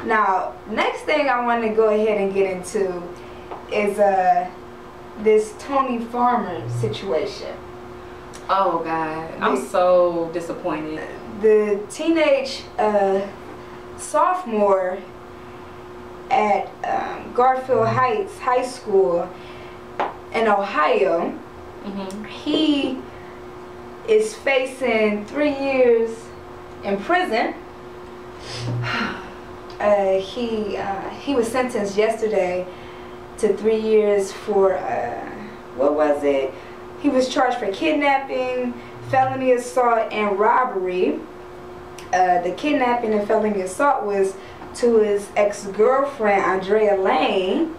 Now, next thing I want to go ahead and get into is this Tony Farmer situation. Oh God, I'm so disappointed. The teenage sophomore at Garfield Heights High School in Ohio, he is facing 3 years in prison. He was sentenced yesterday to 3 years for what was it? He was charged for kidnapping, felony assault, and robbery. The kidnapping and felony assault was to his ex-girlfriend, Andrea Lane.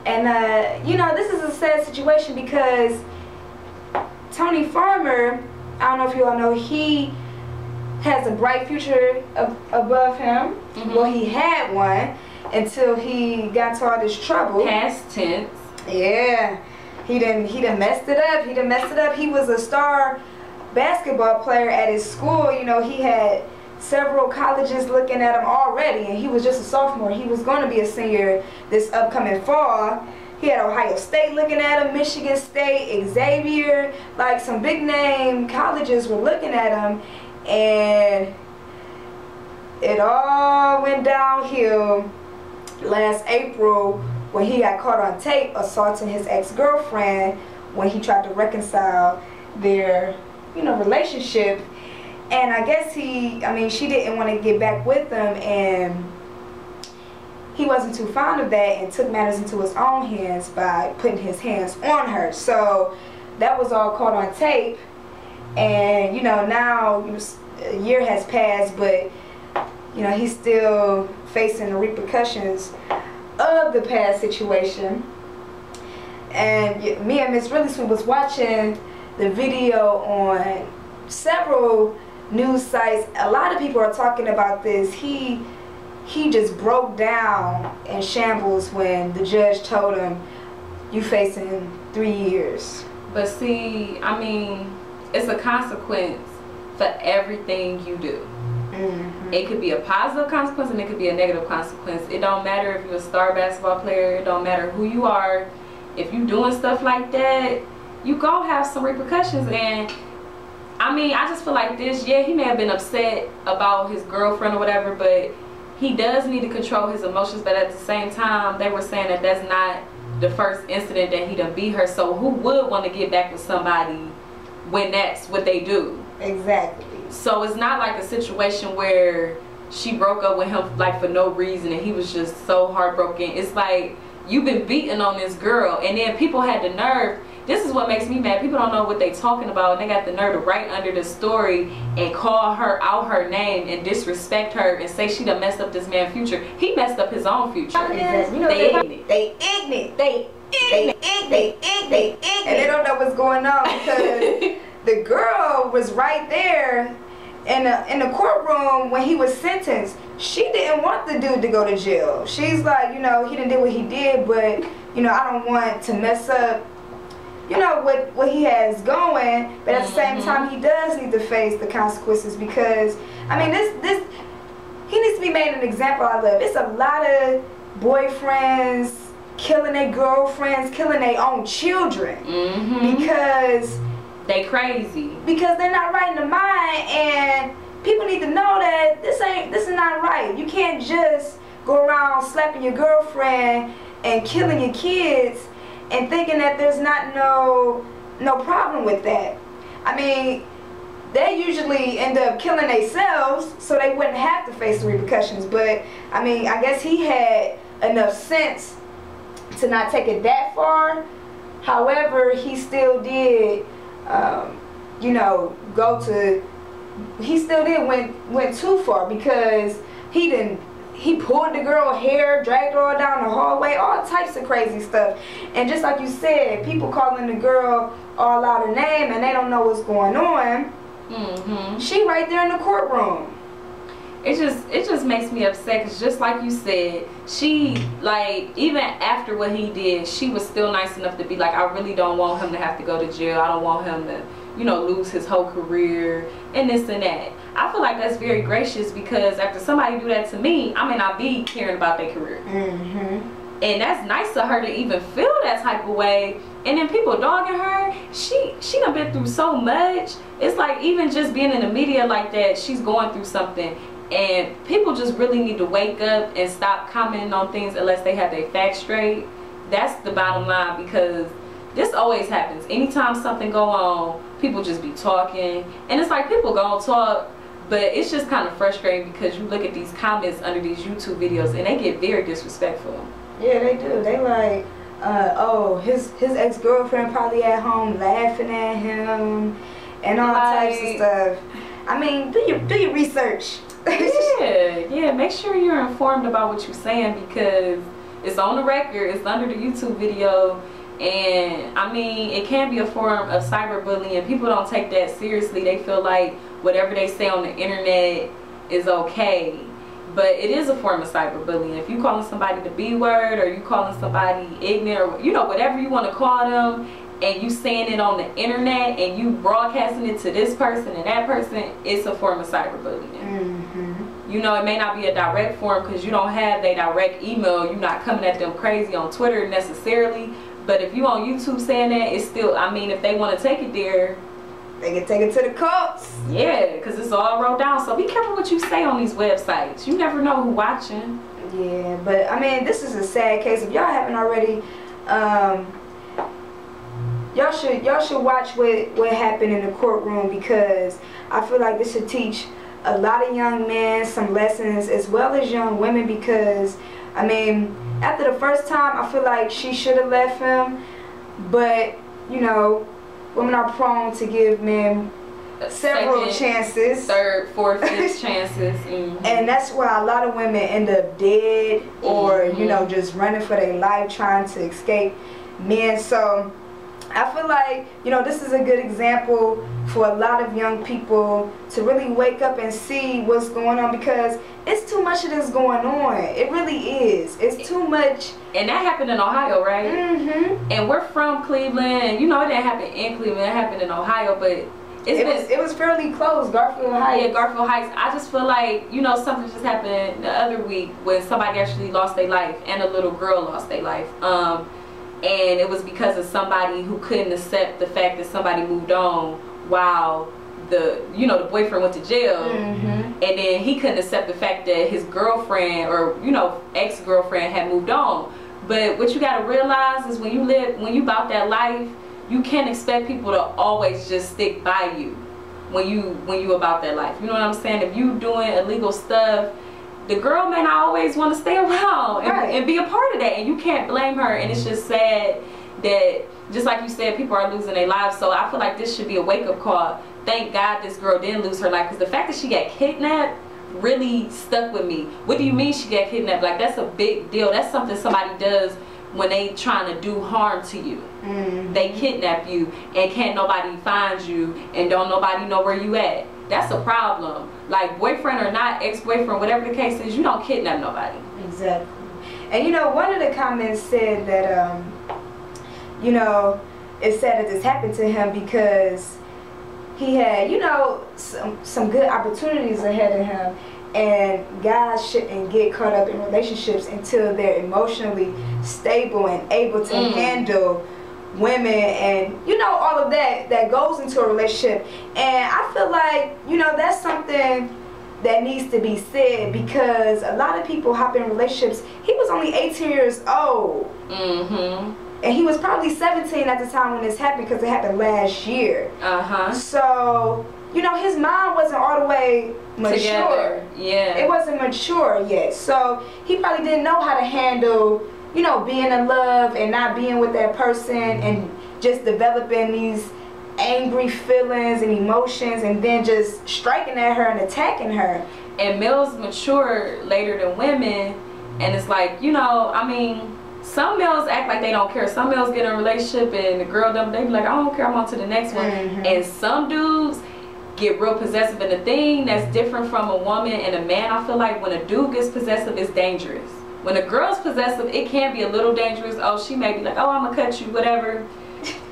And you know, this is a sad situation because Tony Farmer, I don't know if you all know, he has a bright future above him. Well, he had one until he got into all this trouble. Past tense. Yeah, he done messed it up. He was a star basketball player at his school. You know, he had several colleges looking at him already, and he was just a sophomore. He was going to be a senior this upcoming fall. He had Ohio State looking at him, Michigan State, Xavier, like some big name colleges were looking at him, and it all went downhill last April when he got caught on tape assaulting his ex-girlfriend when he tried to reconcile their, you know, relationship. And I guess she didn't want to get back with him, and he wasn't too fond of that and took matters into his own hands by putting his hands on her. So that was all caught on tape. And, you know, now a year has passed, but, you know, he's still facing the repercussions of the past situation. And me and Miss Really Sweet was watching the video on several news sites. A lot of people are talking about this. He just broke down in shambles when the judge told him, "You facing 3 years." But see, I mean, it's a consequence for everything you do. It could be a positive consequence and it could be a negative consequence. It don't matter if you're a star basketball player. It don't matter who you are. If you doing stuff like that, you gonna have some repercussions. And I mean, I just feel like this. Yeah, he may have been upset about his girlfriend or whatever, but he does need to control his emotions. But at the same time, they were saying that that's not the first incident that he done beat her. So who would want to get back with somebody when that's what they do? Exactly. So it's not like a situation where she broke up with him like for no reason and he was just so heartbroken. It's like, you've been beating on this girl, and then people had the nerve. This is what makes me mad. People don't know what they talking about, and they got the nerve to write under the story and call her out her name and disrespect her and say she done messed up this man's future. He messed up his own future. Exactly. You know, They ignorant. And they don't know what's going on because the girl was right there in the courtroom when he was sentenced. She didn't want the dude to go to jail. She's like, you know, he didn't do what he did, but, you know, I don't want to mess up, you know, what he has going. But at the same time, he does need to face the consequences because, I mean, this he needs to be made an example out of. It's a lot of boyfriends killing their girlfriends, killing their own children because they crazy. Because they're not right in the mind, and people need to know that this is not right. You can't just go around slapping your girlfriend and killing your kids and thinking that there's not no problem with that. I mean, they usually end up killing themselves so they wouldn't have to face the repercussions. But I mean, I guess he had enough sense to not take it that far. However, he still did you know, he still did went too far because he pulled the girl hair, dragged her all down the hallway, all types of crazy stuff. And just like you said, people calling the girl all out her name and they don't know what's going on. She right there in the courtroom. it just makes me upset, because just like you said, she, like, even after what he did, she was still nice enough to be like, I really don't want him to have to go to jail. I don't want him to, you know, lose his whole career and this and that. I feel like that's very gracious, because after somebody do that to me, I may not be caring about their career. And that's nice of her to even feel that type of way. And then people dogging her, she done been through so much. It's like, even just being in the media like that, she's going through something. And people just really need to wake up and stop commenting on things unless they have their facts straight. That's the bottom line, because this always happens. Anytime something go on, people just be talking. And it's like, people gonna talk, but it's just kind of frustrating, because you look at these comments under these YouTube videos and they get very disrespectful. Yeah, they do. They like, oh, his ex-girlfriend probably at home laughing at him and all types of stuff. I mean, do your research. Yeah, make sure you're informed about what you're saying, because it's on the record, it's under the YouTube video, and I mean, it can be a form of cyberbullying. People don't take that seriously. They feel like whatever they say on the internet is okay, but it is a form of cyberbullying. If you calling somebody the B word, or you calling somebody ignorant, or, you know, whatever you want to call them, and you saying it on the internet and you broadcasting it to this person and that person, it's a form of cyberbullying. You know, it may not be a direct form, because you don't have their direct email. You're not coming at them crazy on Twitter necessarily. But if you on YouTube saying that, it's still, I mean, if they want to take it there, they can take it to the courts. Yeah, because it's all wrote down. So be careful what you say on these websites. You never know who's watching. Yeah, but I mean, this is a sad case. If y'all haven't already, y'all should watch what happened in the courtroom, because I feel like this should teach a lot of young men some lessons, as well as young women, because I mean, after the first time, I feel like she should have left him, but you know, women are prone to give men several chances, third, fourth, fifth chances, and that's why a lot of women end up dead, or you know, just running for their life, trying to escape men. So I feel like, you know, this is a good example for a lot of young people to really wake up and see what's going on, because it's too much of this going on. It really is. It's too much. And that happened in Ohio, right? And we're from Cleveland. You know, it didn't happen in Cleveland. It happened in Ohio, but it was fairly close. Garfield Heights. Yeah, Garfield Heights. I just feel like, you know, something just happened the other week when somebody actually lost their life, and a little girl lost their life. And it was because of somebody who couldn't accept the fact that somebody moved on while the boyfriend went to jail, and then he couldn't accept the fact that his girlfriend, or you know, ex-girlfriend, had moved on. But what you got to realize is, when you about that life, you can't expect people to always just stick by you when you about that life. You know what I'm saying? If you doing illegal stuff, the girl may not always want to stay around and be a part of that, and you can't blame her. And it's just sad that, just like you said, people are losing their lives. So I feel like this should be a wake-up call. Thank God this girl didn't lose her life, because the fact that she got kidnapped really stuck with me. What do you mean she got kidnapped? Like, that's a big deal. That's something somebody does when they trying to do harm to you. They kidnap you, and can't nobody find you, and don't nobody know where you at. That's a problem. Like, boyfriend or not, ex-boyfriend, whatever the case is, you don't kidnap nobody. Exactly. And you know, one of the comments said that you know, it's sad that this happened to him, because he had, you know, some good opportunities ahead of him, and guys shouldn't get caught up in relationships until they're emotionally stable and able to handle women, and you know, all of that goes into a relationship. And I feel like, you know, that's something that needs to be said, because a lot of people hop in relationships. He was only 18 years old, and he was probably 17 at the time when this happened, because it happened last year. So, you know, his mind wasn't all the way mature. Together. Yeah, it wasn't mature yet, so he probably didn't know how to handle, you know, being in love and not being with that person, and just developing these angry feelings and emotions, and then just striking at her and attacking her. And males mature later than women, and it's like, you know, I mean, some males act like they don't care. Some males get in a relationship and the girl, they be like, I don't care, I'm on to the next one. And some dudes, get real possessive. And the thing that's different from a woman and a man, I feel like when a dude gets possessive, it's dangerous. When a girl's possessive, it can be a little dangerous. Oh, she may be like, oh, I'm gonna cut you, whatever.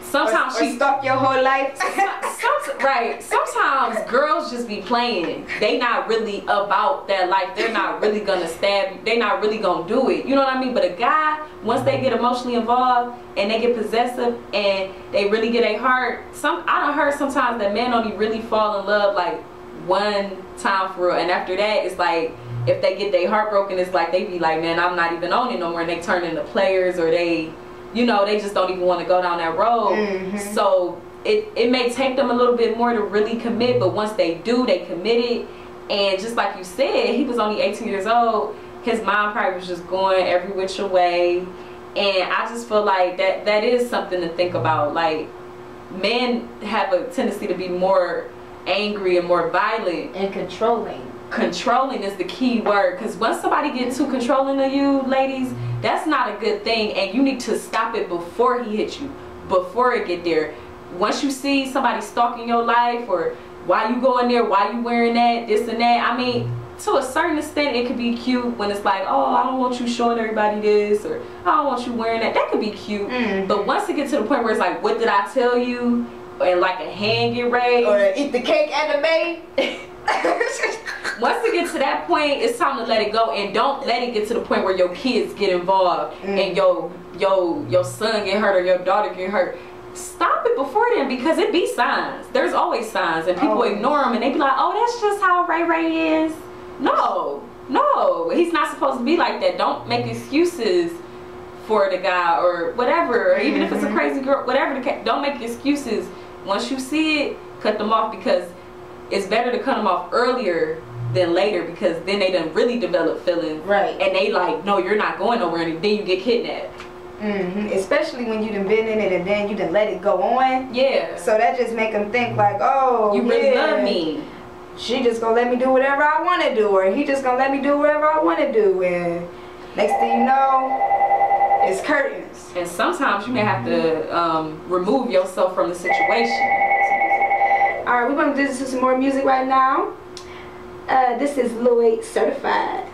Sometimes she stalk your whole life. Right. Sometimes girls just be playing. They not really about that life. They're not really gonna stab you. They not really gonna do it. You know what I mean? But a guy, once they get emotionally involved and they get possessive and they really get a heart. I done heard sometimes that men only really fall in love like one time for real, and after that it's like if they get their heart broken, it's like they be like, man, I'm not even on it no more, and they turn into players, or they, you know, they just don't even want to go down that road. So it may take them a little bit more to really commit, but once they do, they committed. And just like you said, he was only 18 years old. His mind probably was just going every which way. And I just feel like that is something to think about. Like, men have a tendency to be more angry and more violent. And controlling. Controlling is the key word, because once somebody gets too controlling of you, ladies, that's not a good thing, and you need to stop it before he hits you, before it get there. Once you see somebody stalking your life, or why you going there, why you wearing that, this and that, I mean, to a certain extent it could be cute when it's like, oh, I don't want you showing everybody this, or I don't want you wearing that. That could be cute. But once it gets to the point where it's like, what did I tell you, and like a hand get raised, or eat the cake anime. Once it gets to that point, it's time to let it go, and don't let it get to the point where your kids get involved and your son get hurt or your daughter get hurt. Stop it before then, because it be signs. There's always signs, and people ignore them, and they be like, oh, that's just how Ray Ray is. No, he's not supposed to be like that. Don't make excuses for the guy or whatever, or even if it's a crazy girl, whatever the case, don't make excuses. Once you see it, cut them off, because it's better to cut them off earlier than later, because then they done really develop feelings. Right. And they like, no, you're not going nowhere, and then you get kidnapped. Especially when you done been in it and then you done let it go on. Yeah. So that just make them think like, oh, you really love me. She just gonna let me do whatever I want to do, or he just gonna let me do whatever I want to do, and next thing you know, it's curtains. And sometimes you may have to remove yourself from the situation. Alright, we're gonna listen to some more music right now. This is Lloyd Certified.